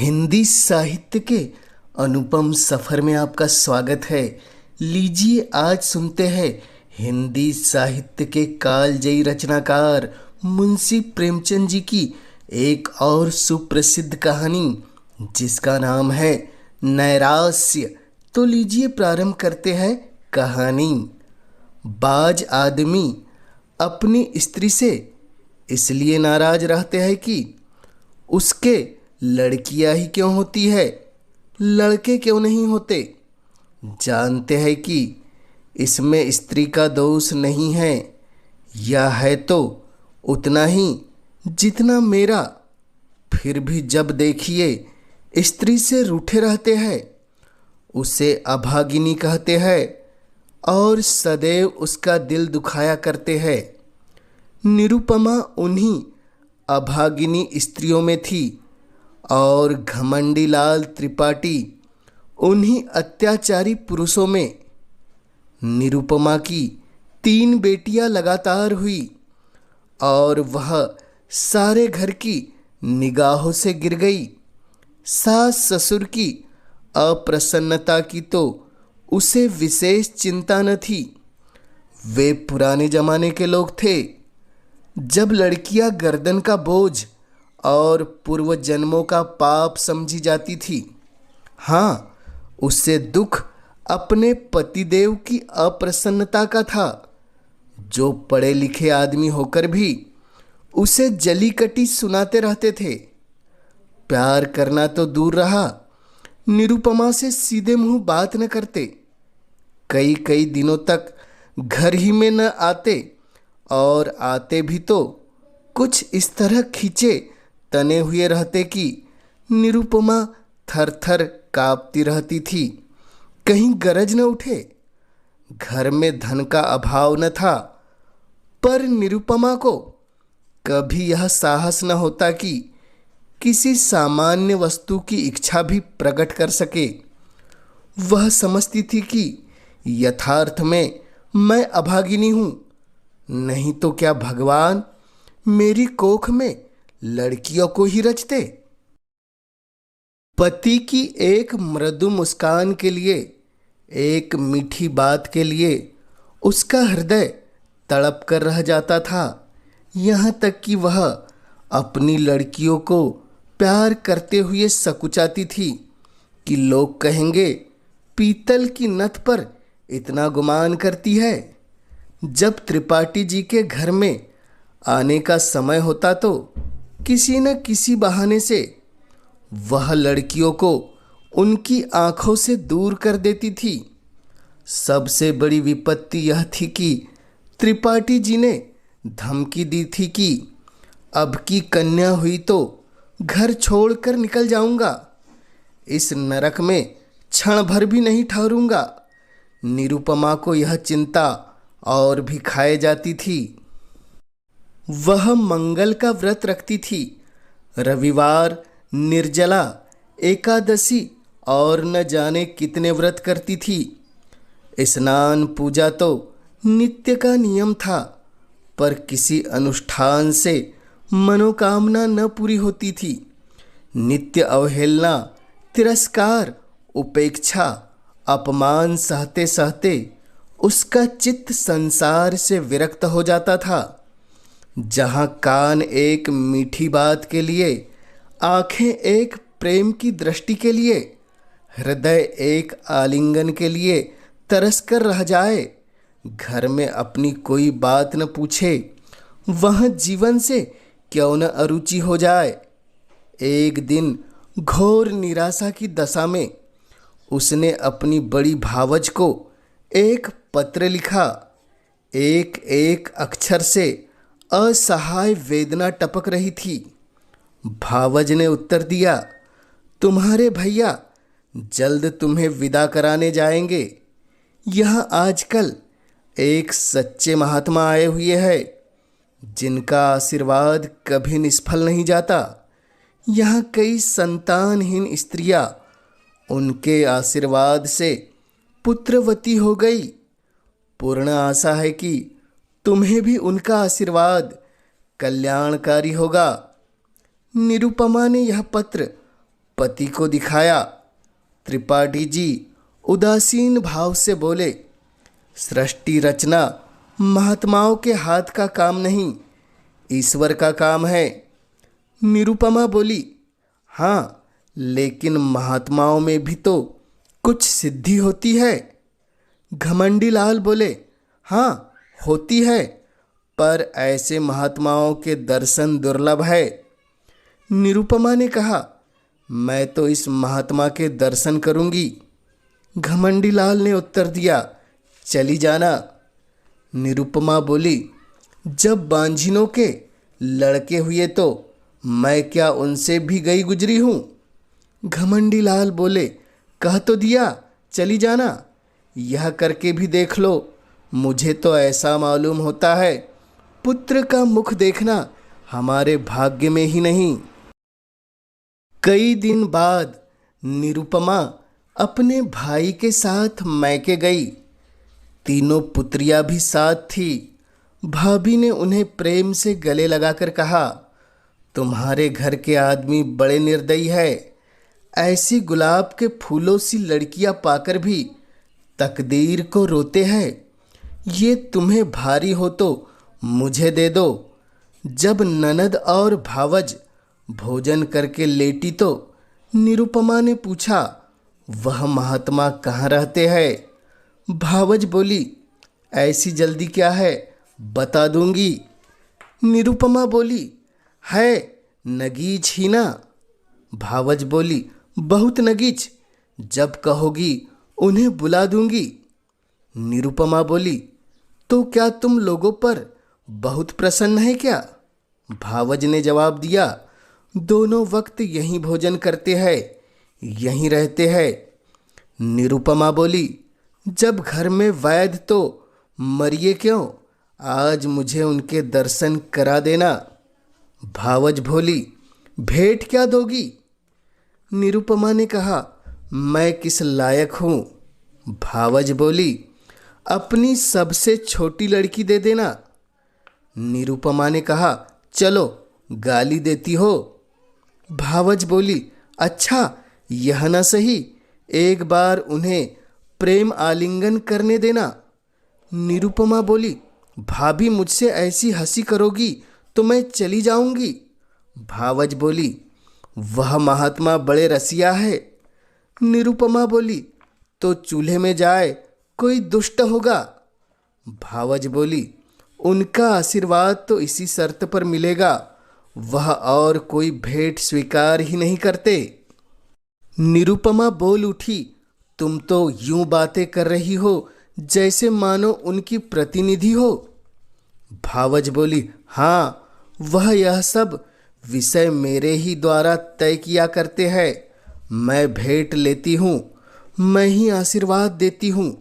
हिंदी साहित्य के अनुपम सफर में आपका स्वागत है। लीजिए आज सुनते हैं हिंदी साहित्य के कालजयी रचनाकार मुंशी प्रेमचंद जी की एक और सुप्रसिद्ध कहानी जिसका नाम है नैराश्य। तो लीजिए प्रारंभ करते हैं कहानी। बाज आदमी अपनी स्त्री से इसलिए नाराज रहते हैं कि उसके लड़कियां ही क्यों होती है, लड़के क्यों नहीं होते। जानते हैं कि इसमें स्त्री का दोष नहीं है, या है तो उतना ही जितना मेरा। फिर भी जब देखिए स्त्री से रूठे रहते हैं, उसे अभागिनी कहते हैं और सदैव उसका दिल दुखाया करते हैं। निरुपमा उन्हीं अभागिनी स्त्रियों में थी और घमंडी लाल त्रिपाठी उन्हीं अत्याचारी पुरुषों में। निरुपमा की 3 बेटियां लगातार हुई और वह सारे घर की निगाहों से गिर गई। सास ससुर की अप्रसन्नता की तो उसे विशेष चिंता न थी। वे पुराने जमाने के लोग थे जब लड़कियां गर्दन का बोझ और पूर्व जन्मों का पाप समझी जाती थी। हाँ, उससे दुख अपने पतिदेव की अप्रसन्नता का था, जो पढ़े लिखे आदमी होकर भी उसे जली कटी सुनाते रहते थे। प्यार करना तो दूर रहा, निरुपमा से सीधे मुंह बात न करते। कई कई दिनों तक घर ही में न आते और आते भी तो कुछ इस तरह खींचे तने हुए रहते कि निरुपमा थर थर कांपती रहती थी, कहीं गरज न उठे। घर में धन का अभाव न था, पर निरुपमा को कभी यह साहस न होता कि किसी सामान्य वस्तु की इच्छा भी प्रकट कर सके। वह समझती थी कि यथार्थ में मैं अभागिनी हूँ, नहीं तो क्या भगवान मेरी कोख में लड़कियों को ही रचते। पति की एक मृदु मुस्कान के लिए, एक मीठी बात के लिए उसका हृदय तड़प कर रह जाता था। यहाँ तक कि वह अपनी लड़कियों को प्यार करते हुए सकुचाती थी कि लोग कहेंगे पीतल की नथ पर इतना गुमान करती है। जब त्रिपाठी जी के घर में आने का समय होता तो किसी न किसी बहाने से वह लड़कियों को उनकी आंखों से दूर कर देती थी। सबसे बड़ी विपत्ति यह थी कि त्रिपाठी जी ने धमकी दी थी कि अब की कन्या हुई तो घर छोड़कर निकल जाऊंगा, इस नरक में क्षण भर भी नहीं ठहरूंगा। निरुपमा को यह चिंता और भी खाए जाती थी। वह मंगल का व्रत रखती थी, रविवार, निर्जला, एकादशी और न जाने कितने व्रत करती थी। स्नान पूजा तो नित्य का नियम था, पर किसी अनुष्ठान से मनोकामना न पूरी होती थी। नित्य अवहेलना, तिरस्कार, उपेक्षा, अपमान सहते सहते उसका चित्त संसार से विरक्त हो जाता था। जहाँ कान एक मीठी बात के लिए, आंखें एक प्रेम की दृष्टि के लिए, हृदय एक आलिंगन के लिए तरस कर रह जाए, घर में अपनी कोई बात न पूछे, वह जीवन से क्यों न अरुचि हो जाए। एक दिन घोर निराशा की दशा में उसने अपनी बड़ी भावज को एक पत्र लिखा। एक एक अक्षर से असहाय वेदना टपक रही थी। भावज ने उत्तर दिया, तुम्हारे भैया जल्द तुम्हें विदा कराने जाएंगे। यहाँ आजकल एक सच्चे महात्मा आए हुए हैं, जिनका आशीर्वाद कभी निष्फल नहीं जाता। यहाँ कई संतानहीन स्त्रियां उनके आशीर्वाद से पुत्रवती हो गई। पूर्ण आशा है कि तुम्हें भी उनका आशीर्वाद कल्याणकारी होगा। निरुपमा ने यह पत्र पति को दिखाया। त्रिपाठी जी उदासीन भाव से बोले, सृष्टि रचना महात्माओं के हाथ का काम नहीं, ईश्वर का काम है। निरुपमा बोली, हाँ, लेकिन महात्माओं में भी तो कुछ सिद्धि होती है। घमंडी लाल बोले, हाँ होती है, पर ऐसे महात्माओं के दर्शन दुर्लभ है। निरुपमा ने कहा, मैं तो इस महात्मा के दर्शन करूंगी। घमंडी लाल ने उत्तर दिया, चली जाना। निरुपमा बोली, जब बांझिनों के लड़के हुए तो मैं क्या उनसे भी गई गुजरी हूँ। घमंडी लाल बोले, कह तो दिया चली जाना, यह करके भी देख लो। मुझे तो ऐसा मालूम होता है पुत्र का मुख देखना हमारे भाग्य में ही नहीं। कई दिन बाद निरुपमा अपने भाई के साथ मैके गई। तीनों पुत्रियां भी साथ थी। भाभी ने उन्हें प्रेम से गले लगाकर कहा, तुम्हारे घर के आदमी बड़े निर्दयी है। ऐसी गुलाब के फूलों सी लड़कियां पाकर भी तकदीर को रोते हैं। ये तुम्हें भारी हो तो मुझे दे दो। जब ननद और भावज भोजन करके लेटी तो निरुपमा ने पूछा, वह महात्मा कहाँ रहते हैं। भावज बोली, ऐसी जल्दी क्या है, बता दूंगी। निरुपमा बोली, है नगीच ही ना। भावज बोली, बहुत नगीच, जब कहोगी उन्हें बुला दूंगी। निरुपमा बोली, तो क्या तुम लोगों पर बहुत प्रसन्न है क्या। भावज ने जवाब दिया, दोनों वक्त यहीं भोजन करते हैं, यहीं रहते हैं। निरुपमा बोली, जब घर में वैद्य तो मरिए क्यों, आज मुझे उनके दर्शन करा देना। भावज बोली, भेंट क्या दोगी। निरुपमा ने कहा, मैं किस लायक हूँ। भावज बोली, अपनी सबसे छोटी लड़की दे देना। निरुपमा ने कहा, चलो गाली देती हो। भावज बोली, अच्छा यह न सही, एक बार उन्हें प्रेम आलिंगन करने देना। निरुपमा बोली, भाभी मुझसे ऐसी हंसी करोगी तो मैं चली जाऊंगी। भावज बोली, वह महात्मा बड़े रसिया है। निरुपमा बोली, तो चूल्हे में जाए कोई दुष्ट होगा। भावज बोली, उनका आशीर्वाद तो इसी शर्त पर मिलेगा, वह और कोई भेंट स्वीकार ही नहीं करते। निरुपमा बोल उठी, तुम तो यूं बातें कर रही हो जैसे मानो उनकी प्रतिनिधि हो। भावज बोली, हाँ, वह यह सब विषय मेरे ही द्वारा तय किया करते हैं। मैं भेंट लेती हूँ, मैं ही आशीर्वाद देती हूँ,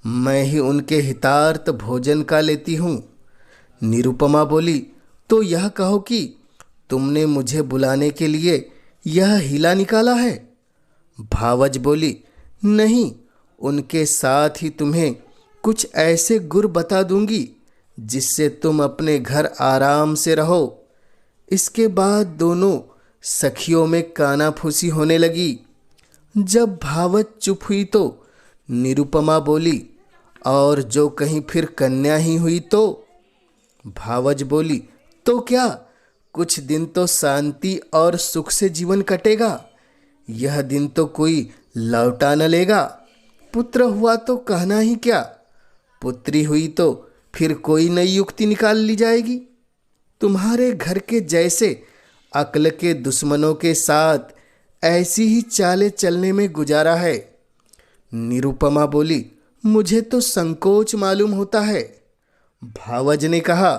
मैं ही उनके हितार्थ भोजन का लेती हूँ। निरुपमा बोली, तो यह कहो कि तुमने मुझे बुलाने के लिए यह हीला निकाला है। भावज बोली, नहीं, उनके साथ ही तुम्हें कुछ ऐसे गुर बता दूंगी जिससे तुम अपने घर आराम से रहो। इसके बाद दोनों सखियों में कानाफूसी होने लगी। जब भावज चुप हुई तो निरुपमा बोली, और जो कहीं फिर कन्या ही हुई तो। भावज बोली, तो क्या कुछ दिन तो शांति और सुख से जीवन कटेगा, यह दिन तो कोई लौटा न लेगा। पुत्र हुआ तो कहना ही क्या, पुत्री हुई तो फिर कोई नई युक्ति निकाल ली जाएगी। तुम्हारे घर के जैसे अक्ल के दुश्मनों के साथ ऐसी ही चालें चलने में गुजारा है। निरुपमा बोली, मुझे तो संकोच मालूम होता है। भावज ने कहा,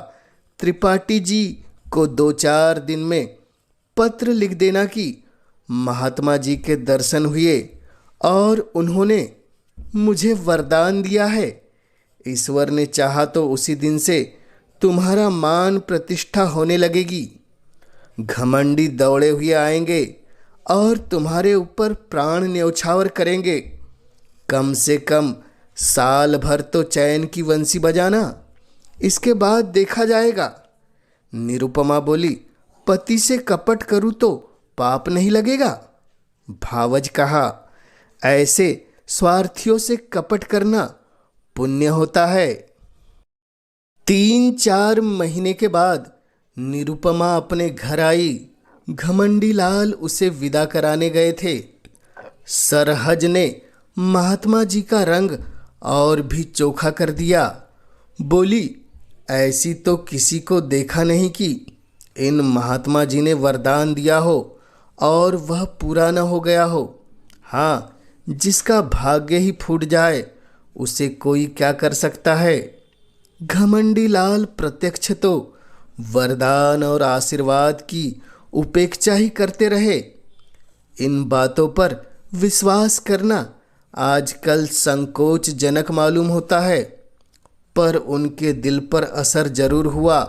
त्रिपाठी जी को 2-4 दिन में पत्र लिख देना कि महात्मा जी के दर्शन हुए और उन्होंने मुझे वरदान दिया है। ईश्वर ने चाहा तो उसी दिन से तुम्हारा मान प्रतिष्ठा होने लगेगी। घमंडी दौड़े हुए आएंगे और तुम्हारे ऊपर प्राण न्यौछावर करेंगे। कम से कम साल भर तो चैन की बंसी बजाना, इसके बाद देखा जाएगा। निरुपमा बोली, पति से कपट करूं तो पाप नहीं लगेगा। भावज कहा, ऐसे स्वार्थियों से कपट करना पुण्य होता है। 3-4 महीने के बाद निरुपमा अपने घर आई। घमंडी लाल उसे विदा कराने गए थे। सरहज ने महात्मा जी का रंग और भी चोखा कर दिया। बोली, ऐसी तो किसी को देखा नहीं कि इन महात्मा जी ने वरदान दिया हो और वह पूरा न हो गया हो। हाँ, जिसका भाग्य ही फूट जाए उसे कोई क्या कर सकता है। घमंडी लाल प्रत्यक्ष तो वरदान और आशीर्वाद की उपेक्षा ही करते रहे। इन बातों पर विश्वास करना आजकल संकोचजनक मालूम होता है, पर उनके दिल पर असर जरूर हुआ।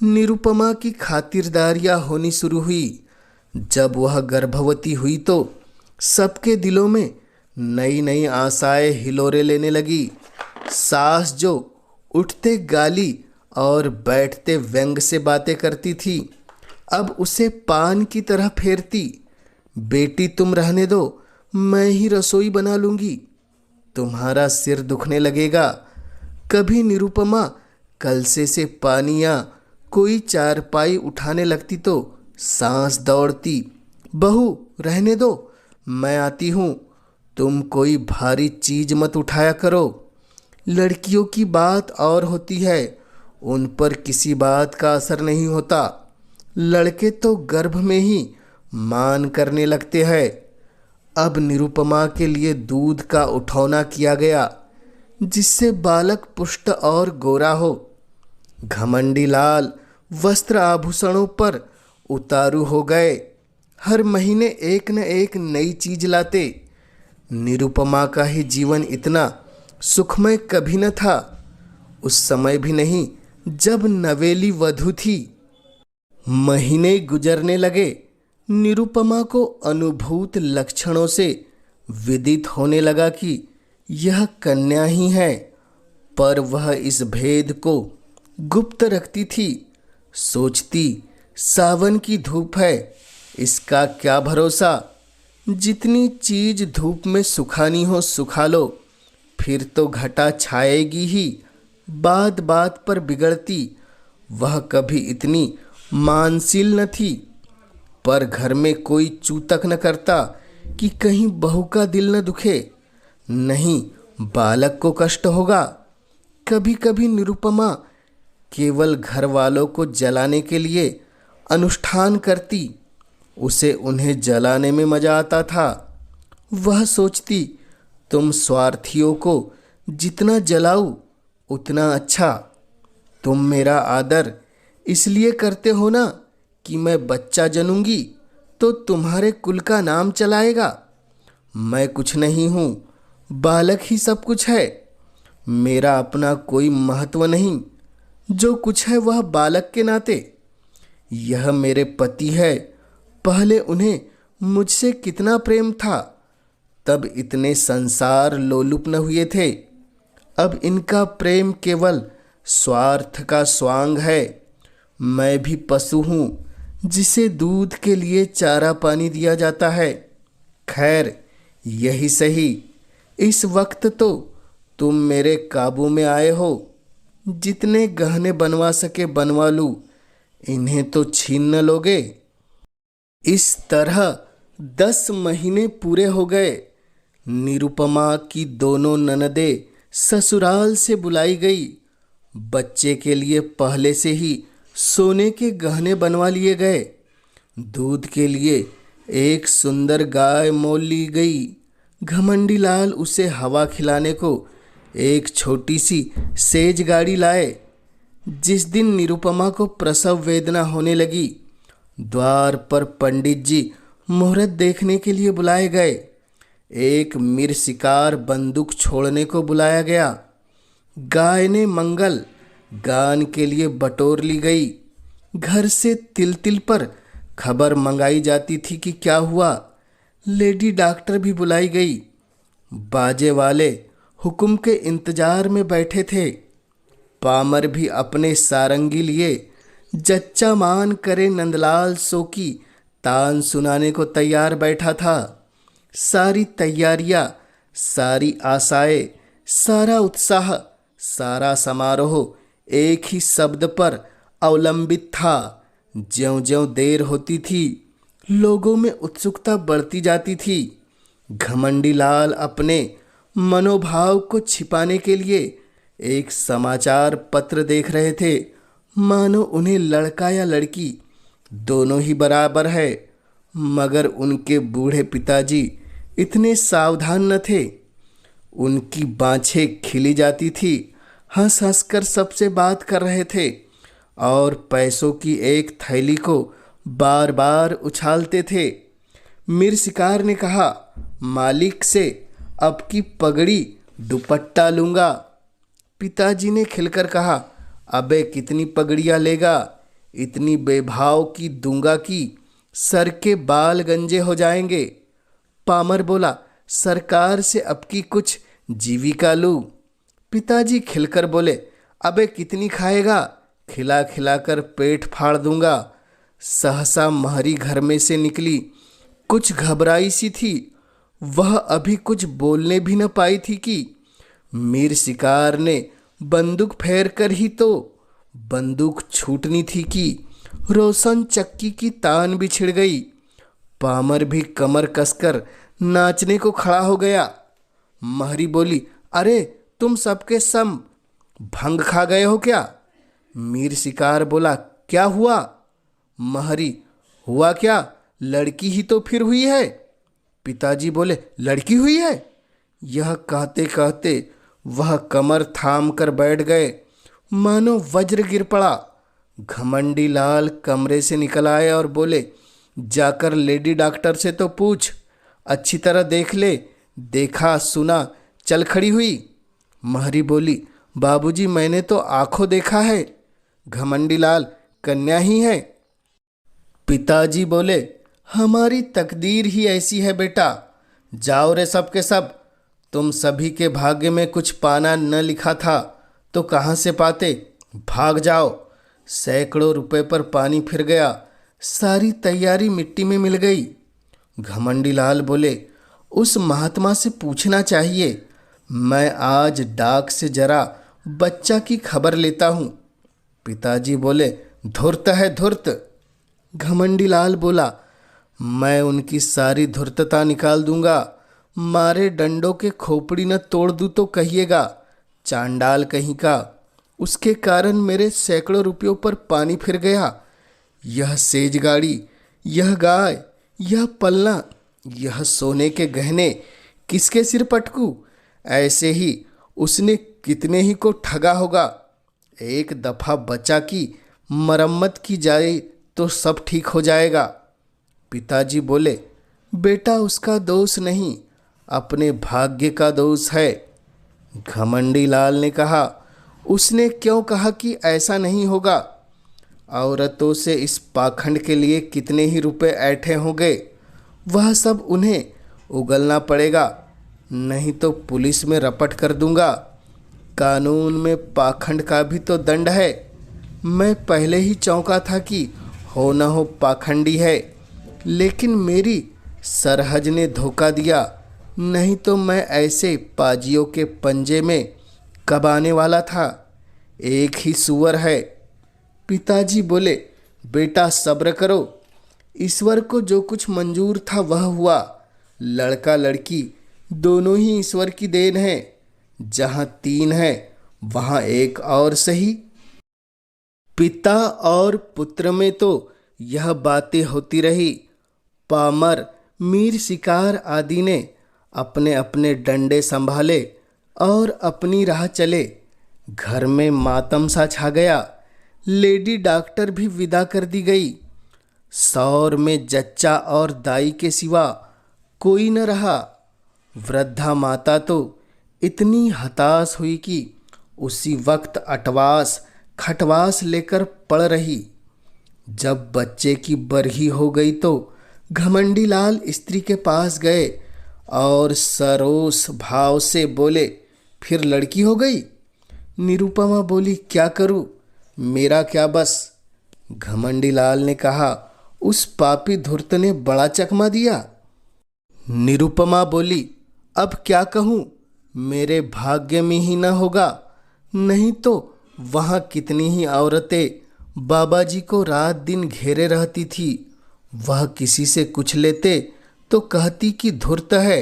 निरुपमा की खातिरदारियां होनी शुरू हुई। जब वह गर्भवती हुई तो सबके दिलों में नई नई आशाएं हिलोरे लेने लगी। सास जो उठते गाली और बैठते व्यंग से बातें करती थी, अब उसे पान की तरह फेरती। बेटी तुम रहने दो, मैं ही रसोई बना लूंगी, तुम्हारा सिर दुखने लगेगा। कभी निरुपमा कलसे से पानी या कोई चारपाई उठाने लगती तो सांस दौड़ती। बहू रहने दो, मैं आती हूँ, तुम कोई भारी चीज मत उठाया करो। लड़कियों की बात और होती है, उन पर किसी बात का असर नहीं होता। लड़के तो गर्भ में ही मान करने लगते हैं। अब निरुपमा के लिए दूध का उठौना किया गया, जिससे बालक पुष्ट और गोरा हो। घमंडी लाल वस्त्र आभूषणों पर उतारू हो गए। हर महीने एक न एक नई चीज लाते। निरुपमा का ही जीवन इतना सुखमय कभी न था। उस समय भी नहीं जब नवेली वधू थी। महीने गुजरने लगे। निरुपमा को अनुभूत लक्षणों से विदित होने लगा कि यह कन्या ही है, पर वह इस भेद को गुप्त रखती थी। सोचती, सावन की धूप है, इसका क्या भरोसा। जितनी चीज धूप में सुखानी हो सुखा लो, फिर तो घटा छाएगी ही। बात बात पर बिगड़ती। वह कभी इतनी मानशील न थी, पर घर में कोई चूतक न करता कि कहीं बहू का दिल न दुखे, नहीं बालक को कष्ट होगा। कभी कभी निरुपमा केवल घर वालों को जलाने के लिए अनुष्ठान करती। उसे उन्हें जलाने में मजा आता था। वह सोचती, तुम स्वार्थियों को जितना जलाऊं उतना अच्छा। तुम मेरा आदर इसलिए करते हो ना कि मैं बच्चा जनूंगी तो तुम्हारे कुल का नाम चलाएगा। मैं कुछ नहीं हूँ, बालक ही सब कुछ है। मेरा अपना कोई महत्व नहीं, जो कुछ है वह बालक के नाते। यह मेरे पति है, पहले उन्हें मुझसे कितना प्रेम था, तब इतने संसार लोलुप न हुए थे। अब इनका प्रेम केवल स्वार्थ का स्वांग है। मैं भी पशु हूँ, जिसे दूध के लिए चारा पानी दिया जाता है। खैर यही सही, इस वक्त तो तुम मेरे काबू में आए हो। जितने गहने बनवा सके बनवा लूं, इन्हें तो छीन न लोगे। इस तरह 10 महीने पूरे हो गए। निरुपमा की दोनों ननदें ससुराल से बुलाई गई। बच्चे के लिए पहले से ही सोने के गहने बनवा लिए गए। दूध के लिए एक सुंदर गाय मोल ली गई। घमंडी लाल उसे हवा खिलाने को एक छोटी सी सेज गाड़ी लाए। जिस दिन निरुपमा को प्रसव वेदना होने लगी, द्वार पर पंडित जी मुहूर्त देखने के लिए बुलाए गए। एक मिर शिकार बंदूक छोड़ने को बुलाया गया। गाय ने मंगल गान के लिए बटोर ली गई। घर से तिल तिल पर खबर मंगाई जाती थी कि क्या हुआ। लेडी डॉक्टर भी बुलाई गई। बाजे वाले हुक्म के इंतजार में बैठे थे। पामर भी अपने सारंगी लिए जच्चा मान करे नंदलाल सो की तान सुनाने को तैयार बैठा था। सारी तैयारियां, सारी आशाएं, सारा उत्साह, सारा समारोह एक ही शब्द पर अवलंबित था। ज्यों-ज्यों देर होती थी, लोगों में उत्सुकता बढ़ती जाती थी। घमंडी लाल अपने मनोभाव को छिपाने के लिए एक समाचार पत्र देख रहे थे, मानो उन्हें लड़का या लड़की दोनों ही बराबर है। मगर उनके बूढ़े पिताजी इतने सावधान न थे। उनकी बाँछें खिली जाती थी, हंस हंस कर सबसे बात कर रहे थे और पैसों की एक थैली को बार बार उछालते थे। मीर शिकार ने कहा, मालिक से अब की पगड़ी दुपट्टा लूँगा। पिताजी ने खिलकर कहा, अबे कितनी पगड़ियाँ लेगा? इतनी बेभाव की दूंगा कि सर के बाल गंजे हो जाएंगे। पामर बोला, सरकार से अब की कुछ जीविका लूँ। पिताजी खिलकर बोले, अबे कितनी खाएगा? खिला खिला कर पेट फाड़ दूंगा। सहसा महरी घर में से निकली, कुछ घबराई सी थी। वह अभी कुछ बोलने भी न पाई थी कि मीर शिकार ने बंदूक फेर कर ही तो बंदूक छूटनी थी कि रोशन चक्की की तान भी छिड़ गई। पामर भी कमर कसकर नाचने को खड़ा हो गया। महरी बोली, अरे तुम सबके सम भंग खा गए हो क्या? मीर शिकार बोला, क्या हुआ? महरी, हुआ क्या? लड़की ही तो फिर हुई है। पिताजी बोले, लड़की हुई है? यह कहते कहते वह कमर थाम कर बैठ गए, मानो वज्र गिर पड़ा। घमंडी लाल कमरे से निकल आए और बोले, जाकर लेडी डॉक्टर से तो पूछ, अच्छी तरह देख ले। देखा सुना चल खड़ी हुई। महरी बोली, बाबूजी मैंने तो आंखों देखा है। घमंडी लाल, कन्या ही है। पिताजी बोले, हमारी तकदीर ही ऐसी है बेटा। जाओ रे सब के सब। तुम सभी के भाग्य में कुछ पाना न लिखा था तो कहाँ से पाते? भाग जाओ। सैकड़ों रुपए पर पानी फिर गया, सारी तैयारी मिट्टी में मिल गई। घमंडी लाल बोले, उस महात्मा से पूछना चाहिए। मैं आज डाक से जरा बच्चा की खबर लेता हूँ। पिताजी बोले, धूर्त है धूर्त। घमंडी लाल बोला, मैं उनकी सारी धूर्तता निकाल दूंगा। मारे डंडों के खोपड़ी न तोड़ दूँ तो कहिएगा। चांडाल कहीं का, उसके कारण मेरे सैकड़ों रुपयों पर पानी फिर गया। यह सेज गाड़ी, यह गाय, यह पलना, यह सोने के गहने किसके सिर पटकूं? ऐसे ही उसने कितने ही को ठगा होगा। एक दफ़ा बचा की मरम्मत की जाए तो सब ठीक हो जाएगा। पिताजी बोले, बेटा उसका दोष नहीं, अपने भाग्य का दोष है। घमंडी लाल ने कहा, उसने क्यों कहा कि ऐसा नहीं होगा? औरतों से इस पाखंड के लिए कितने ही रुपए ऐंठे होंगे, वह सब उन्हें उगलना पड़ेगा, नहीं तो पुलिस में रपट कर दूंगा। कानून में पाखंड का भी तो दंड है। मैं पहले ही चौंका था कि हो न हो पाखंडी है, लेकिन मेरी सरहज ने धोखा दिया, नहीं तो मैं ऐसे पाजियों के पंजे में कब आने वाला था। एक ही सुअर है। पिताजी बोले, बेटा सब्र करो, ईश्वर को जो कुछ मंजूर था वह हुआ। लड़का लड़की दोनों ही ईश्वर की देन है। जहाँ 3 है वहाँ एक और सही। पिता और पुत्र में तो यह बातें होती रही। पामर, मीर शिकार आदि ने अपने अपने डंडे संभाले और अपनी राह चले। घर में मातम सा छा गया। लेडी डॉक्टर भी विदा कर दी गई। सौर में जच्चा और दाई के सिवा कोई न रहा। वृद्धा माता तो इतनी हताश हुई कि उसी वक्त अटवास खटवास लेकर पड़ रही। जब बच्चे की बरही हो गई तो घमंडी लाल स्त्री के पास गए और सरोस भाव से बोले, फिर लड़की हो गई? निरुपमा बोली, क्या करूं, मेरा क्या बस। घमंडी लाल ने कहा, उस पापी धूर्त ने बड़ा चकमा दिया। निरुपमा बोली, अब क्या कहूँ, मेरे भाग्य में ही न होगा, नहीं तो वहाँ कितनी ही औरतें बाबा जी को रात दिन घेरे रहती थी। वह किसी से कुछ लेते तो कहती कि धूर्त है,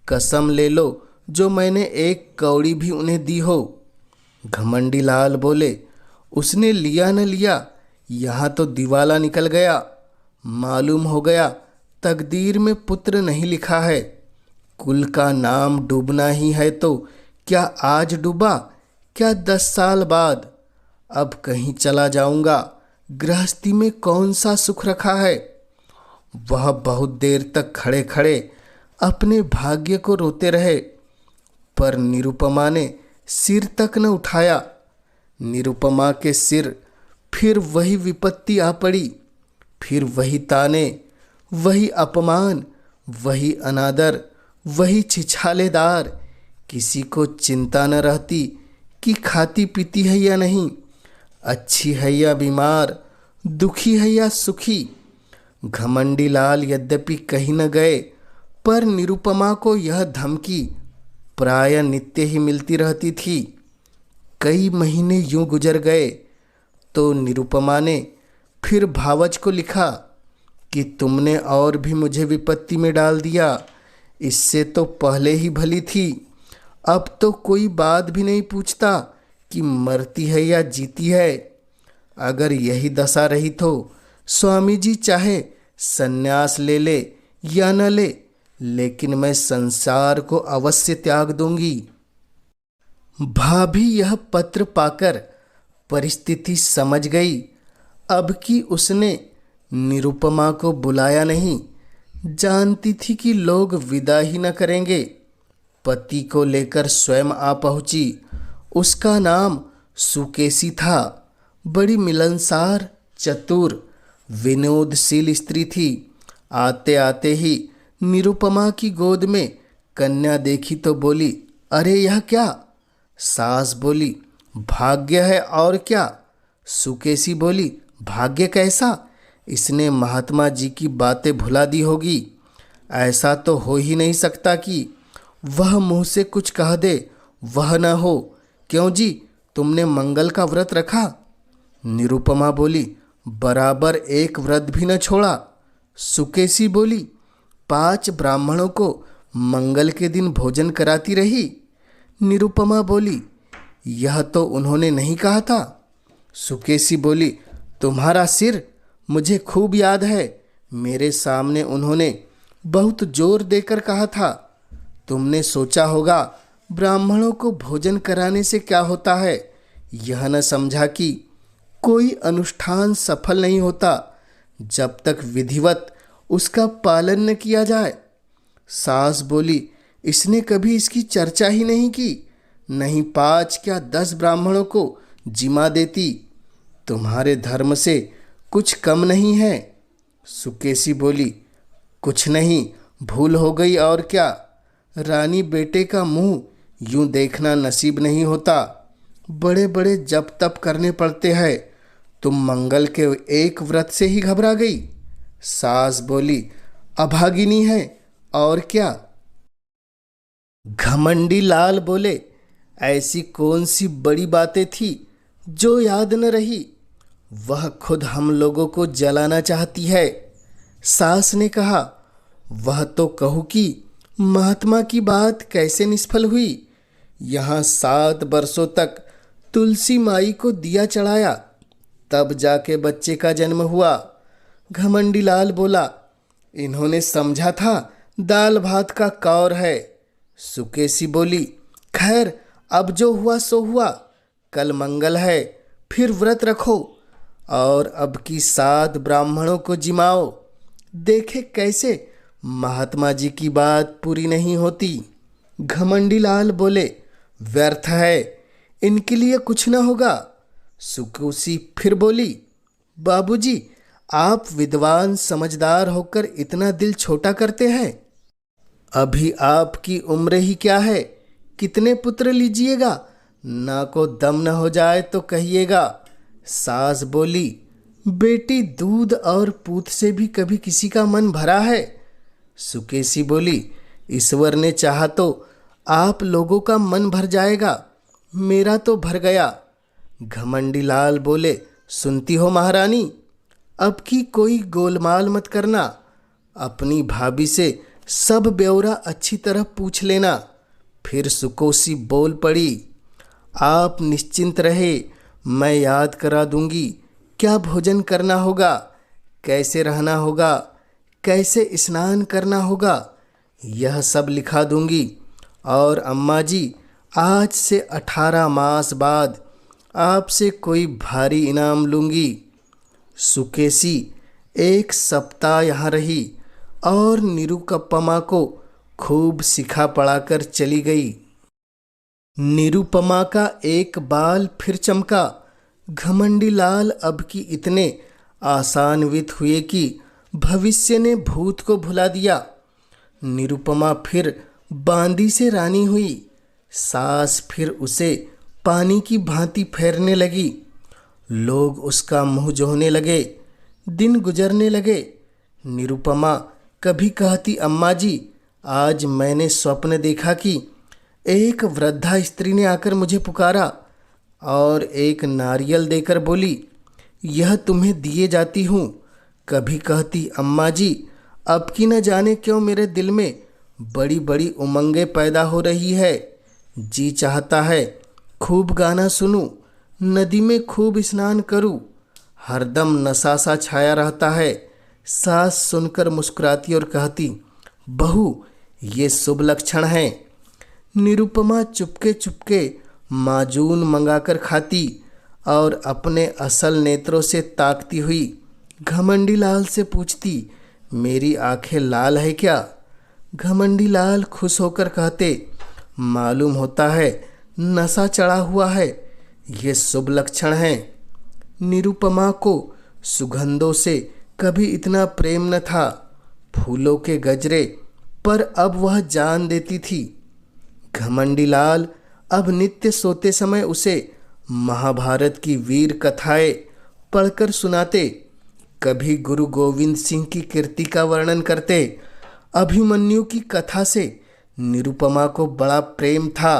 कसम ले लो जो मैंने एक कौड़ी भी उन्हें दी हो। घमंडी लाल बोले, उसने लिया न लिया, यहाँ तो दिवाला निकल गया। मालूम हो गया तकदीर में पुत्र नहीं लिखा है। कुल का नाम डूबना ही है तो क्या आज डूबा, क्या 10 साल बाद। अब कहीं चला जाऊंगा, गृहस्थी में कौन सा सुख रखा है। वह बहुत देर तक खड़े खड़े अपने भाग्य को रोते रहे, पर निरुपमा ने सिर तक न उठाया। निरुपमा के सिर फिर वही विपत्ति आ पड़ी, फिर वही ताने, वही अपमान, वही अनादर, वही छिछालेदार। किसी को चिंता न रहती कि खाती पीती है या नहीं, अच्छी है या बीमार, दुखी है या सुखी। घमंडी लाल यद्यपि कहीं न गए, पर निरुपमा को यह धमकी प्राय नित्य ही मिलती रहती थी। कई महीने यूं गुजर गए तो निरुपमा ने फिर भावच को लिखा कि तुमने और भी मुझे विपत्ति में डाल दिया। इससे तो पहले ही भली थी, अब तो कोई बात भी नहीं पूछता कि मरती है या जीती है। अगर यही दशा रही तो स्वामी जी चाहे सन्यास ले ले या न ले, लेकिन मैं संसार को अवश्य त्याग दूंगी। भाभी यह पत्र पाकर परिस्थिति समझ गई। अब कि उसने निरुपमा को बुलाया नहीं, जानती थी कि लोग विदा ही न करेंगे। पति को लेकर स्वयं आ पहुंची। उसका नाम सुकेशी था। बड़ी मिलनसार, चतुर, विनोदशील स्त्री थी। आते आते ही निरुपमा की गोद में कन्या देखी तो बोली, अरे यह क्या। सास बोली, भाग्य है और क्या। सुकेशी बोली, भाग्य कैसा, इसने महात्मा जी की बातें भुला दी होगी। ऐसा तो हो ही नहीं सकता कि वह मुंह से कुछ कह दे वह न हो। क्यों जी, तुमने मंगल का व्रत रखा। निरुपमा बोली, बराबर एक व्रत भी न छोड़ा। सुकेशी बोली, 5 ब्राह्मणों को मंगल के दिन भोजन कराती रही। निरुपमा बोली, यह तो उन्होंने नहीं कहा था। सुकेशी बोली, तुम्हारा सिर मुझे खूब याद है। मेरे सामने उन्होंने बहुत जोर देकर कहा था। तुमने सोचा होगा ब्राह्मणों को भोजन कराने से क्या होता है। यह न समझा कि कोई अनुष्ठान सफल नहीं होता जब तक विधिवत उसका पालन न किया जाए। सास बोली, इसने कभी इसकी चर्चा ही नहीं की, नहीं 5 क्या 10 ब्राह्मणों को जिमा देती। तुम्हारे धर्म से कुछ कम नहीं है। सुकेशी बोली, कुछ नहीं, भूल हो गई और क्या। रानी बेटे का मुंह यूं देखना नसीब नहीं होता। बड़े बड़े जप तप करने पड़ते हैं। तुम मंगल के एक व्रत से ही घबरा गई। सास बोली, अभागिनी है और क्या। घमंडी लाल बोले, ऐसी कौन सी बड़ी बातें थी जो याद न रही। वह खुद हम लोगों को जलाना चाहती है। सास ने कहा, वह तो कहू कि महात्मा की बात कैसे निष्फल हुई। यहाँ 7 वर्षों तक तुलसी माई को दिया चढ़ाया, तब जाके बच्चे का जन्म हुआ। घमंडी लाल बोला, इन्होंने समझा था दाल भात का कौर है। सुकेशी बोली, खैर अब जो हुआ सो हुआ, कल मंगल है, फिर व्रत रखो और अब की 7 ब्राह्मणों को जिमाओ। देखे कैसे महात्मा जी की बात पूरी नहीं होती। घमंडी लाल बोले, व्यर्थ है, इनके लिए कुछ न होगा। सुकेशी फिर बोली, बाबूजी, आप विद्वान समझदार होकर इतना दिल छोटा करते हैं। अभी आपकी उम्र ही क्या है, कितने पुत्र लीजिएगा, ना को दम न हो जाए तो कहिएगा। सास बोली, बेटी, दूध और पूत से भी कभी किसी का मन भरा है? सुकेशी बोली, ईश्वर ने चाहा तो आप लोगों का मन भर जाएगा, मेरा तो भर गया। घमंडी लाल बोले, सुनती हो महारानी, अब की कोई गोलमाल मत करना, अपनी भाभी से सब ब्यौरा अच्छी तरह पूछ लेना। फिर सुकोसी बोल पड़ी, आप निश्चिंत रहे, मैं याद करा दूंगी क्या भोजन करना होगा, कैसे रहना होगा, कैसे स्नान करना होगा, यह सब लिखा दूंगी। और अम्मा जी, आज से 18 मास बाद आपसे कोई भारी इनाम लूंगी। सुकेशी 1 सप्ताह यहाँ रही और निरुपमा को खूब सिखा पढ़ाकर चली गई। निरुपमा का एक बाल फिर चमका। घमंडी लाल अब की इतने आसान्वित हुए कि भविष्य ने भूत को भुला दिया। निरुपमा फिर बांदी से रानी हुई। सास फिर उसे पानी की भांति फेरने लगी। लोग उसका मुंह जोहने लगे। दिन गुजरने लगे। निरुपमा कभी कहती, अम्मा जी, आज मैंने स्वप्न देखा कि एक वृद्धा स्त्री ने आकर मुझे पुकारा और एक नारियल देकर बोली, यह तुम्हें दिए जाती हूँ। कभी कहती, अम्मा जी, अब की न जाने क्यों मेरे दिल में बड़ी बड़ी उमंगें पैदा हो रही है। जी चाहता है खूब गाना सुनूं, नदी में खूब स्नान करूं। हरदम नशा सा छाया रहता है। सास सुनकर मुस्कुराती और कहती, बहू, ये शुभ लक्षण हैं। निरुपमा चुपके चुपके माजून मंगाकर खाती और अपने असल नेत्रों से ताकती हुई घमंडी लाल से पूछती, मेरी आंखें लाल है क्या? घमंडी लाल खुश होकर कहते, मालूम होता है नशा चढ़ा हुआ है, ये शुभ लक्षण हैं। निरुपमा को सुगंधों से कभी इतना प्रेम न था, फूलों के गजरे पर अब वह जान देती थी। घमंडी लाल अब नित्य सोते समय उसे महाभारत की वीर कथाएं पढ़कर सुनाते। कभी गुरु गोविंद सिंह की कीर्ति का वर्णन करते। अभिमन्यु की कथा से निरुपमा को बड़ा प्रेम था।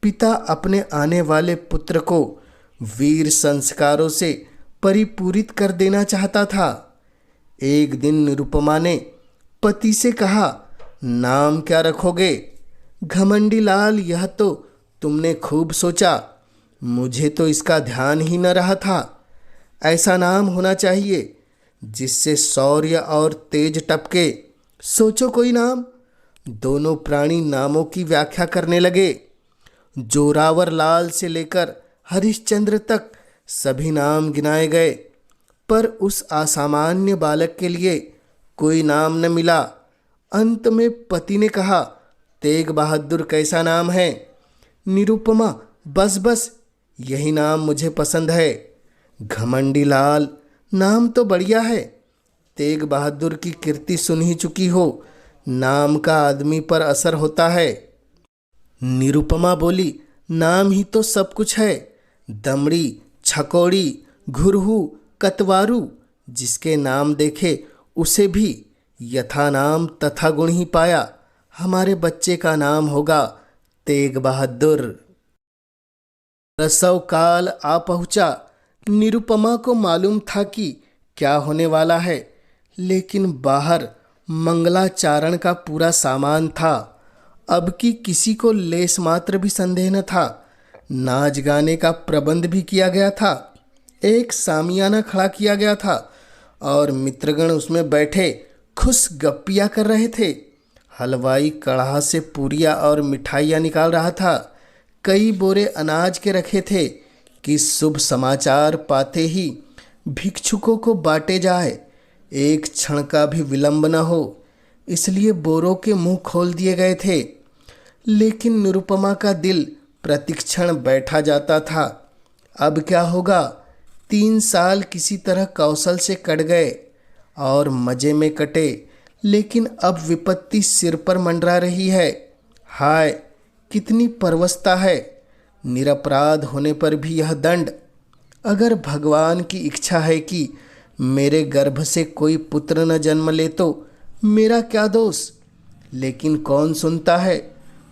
पिता अपने आने वाले पुत्र को वीर संस्कारों से परिपूरित कर देना चाहता था। एक दिन निरुपमा ने पति से कहा, नाम क्या रखोगे? घमंडी लाल, यह तो तुमने खूब सोचा, मुझे तो इसका ध्यान ही न रहा था। ऐसा नाम होना चाहिए जिससे शौर्य और तेज टपके। सोचो कोई नाम। दोनों प्राणी नामों की व्याख्या करने लगे। जोरावर लाल से लेकर हरिश्चंद्र तक सभी नाम गिनाए गए, पर उस असामान्य बालक के लिए कोई नाम न मिला। अंत में पति ने कहा, तेग बहादुर कैसा नाम है? निरुपमा, बस बस यही नाम मुझे पसंद है। घमंडी लाल, नाम तो बढ़िया है, तेग बहादुर की कीर्ति सुन ही चुकी हो, नाम का आदमी पर असर होता है। निरुपमा बोली, नाम ही तो सब कुछ है। दमड़ी, छकोड़ी, घुरहू, कतवारू, जिसके नाम देखे उसे भी यथा नाम तथा गुण ही पाया। हमारे बच्चे का नाम होगा तेग बहादुर। प्रसव काल आ पहुंचा। निरुपमा को मालूम था कि क्या होने वाला है, लेकिन बाहर मंगलाचारण का पूरा सामान था। अब की किसी को लेस मात्र भी संदेह न था। नाच गाने का प्रबंध भी किया गया था। एक सामियाना खड़ा किया गया था और मित्रगण उसमें बैठे खुश गप्पियाँ कर रहे थे। हलवाई कढ़ा से पूरियाँ और मिठाइयाँ निकाल रहा था। कई बोरे अनाज के रखे थे कि शुभ समाचार पाते ही भिक्षुकों को बांटे जाए, एक क्षण का भी विलंब न हो, इसलिए बोरों के मुंह खोल दिए गए थे। लेकिन निरुपमा का दिल प्रतिक्षण बैठा जाता था। अब क्या होगा? 3 साल किसी तरह कौशल से कट गए और मज़े में कटे, लेकिन अब विपत्ति सिर पर मंडरा रही है। हाय, कितनी परवस्ता है! निरपराध होने पर भी यह दंड। अगर भगवान की इच्छा है कि मेरे गर्भ से कोई पुत्र न जन्म ले तो मेरा क्या दोष। लेकिन कौन सुनता है।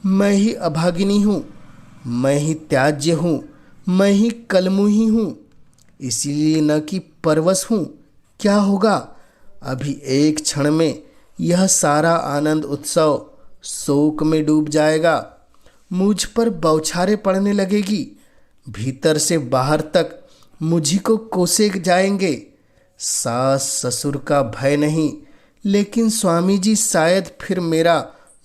मैं ही अभागिनी हूँ, मैं ही त्याज्य हूँ, मैं ही कलमुही हूँ, इसीलिए न कि परवश हूँ। क्या होगा, अभी एक क्षण में यह सारा आनंद उत्सव शोक में डूब जाएगा। मुझ पर बौछारें पड़ने लगेगी, भीतर से बाहर तक मुझी को कोसे जाएंगे। सास ससुर का भय नहीं, लेकिन स्वामी जी शायद फिर मेरा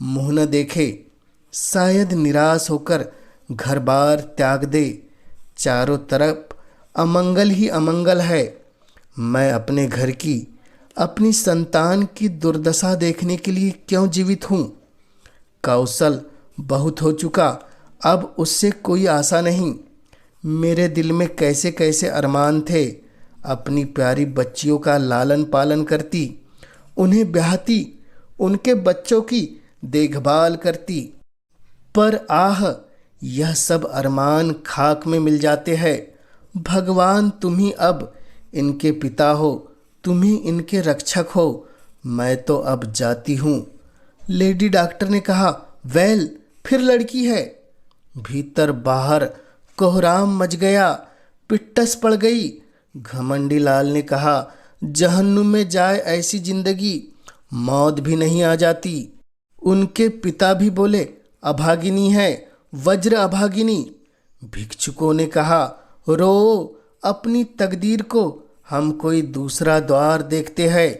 मुंह न देखे, शायद निराश होकर घर बार त्याग दे। चारों तरफ अमंगल ही अमंगल है। मैं अपने घर की, अपनी संतान की दुर्दशा देखने के लिए क्यों जीवित हूँ। कौशल बहुत हो चुका, अब उससे कोई आशा नहीं। मेरे दिल में कैसे कैसे अरमान थे। अपनी प्यारी बच्चियों का लालन पालन करती, उन्हें ब्याहती, उनके बच्चों की देखभाल करती। पर आह, यह सब अरमान खाक में मिल जाते हैं। भगवान, तुम ही अब इनके पिता हो, तुम ही इनके रक्षक हो। मैं तो अब जाती हूँ। लेडी डॉक्टर ने कहा, वेल, फिर लड़की है। भीतर बाहर कोहराम मच गया, पिट्टस पड़ गई। घमंडी लाल ने कहा, जहन्नुम में जाए ऐसी जिंदगी, मौत भी नहीं आ जाती। उनके पिता भी बोले, अभागिनी है, वज्र अभागिनी। भिक्षुकों ने कहा, रो अपनी तकदीर को, हम कोई दूसरा द्वार देखते हैं।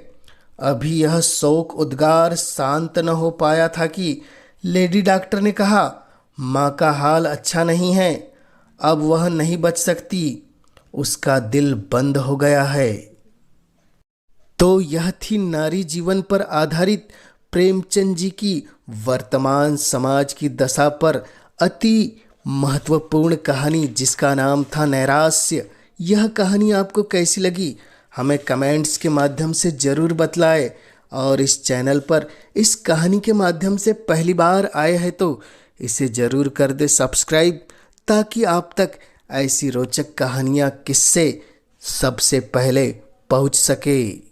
अभी यह शोक उद्गार शांत न हो पाया था कि लेडी डॉक्टर ने कहा, माँ का हाल अच्छा नहीं है, अब वह नहीं बच सकती, उसका दिल बंद हो गया है। तो यह थी नारी जीवन पर आधारित प्रेमचंद जी की वर्तमान समाज की दशा पर अति महत्वपूर्ण कहानी, जिसका नाम था नैराश्य। यह कहानी आपको कैसी लगी हमें कमेंट्स के माध्यम से ज़रूर बतलाएं। और इस चैनल पर इस कहानी के माध्यम से पहली बार आए हैं तो इसे ज़रूर कर दे सब्सक्राइब, ताकि आप तक ऐसी रोचक कहानियाँ, किस्से सबसे पहले पहुँच सके।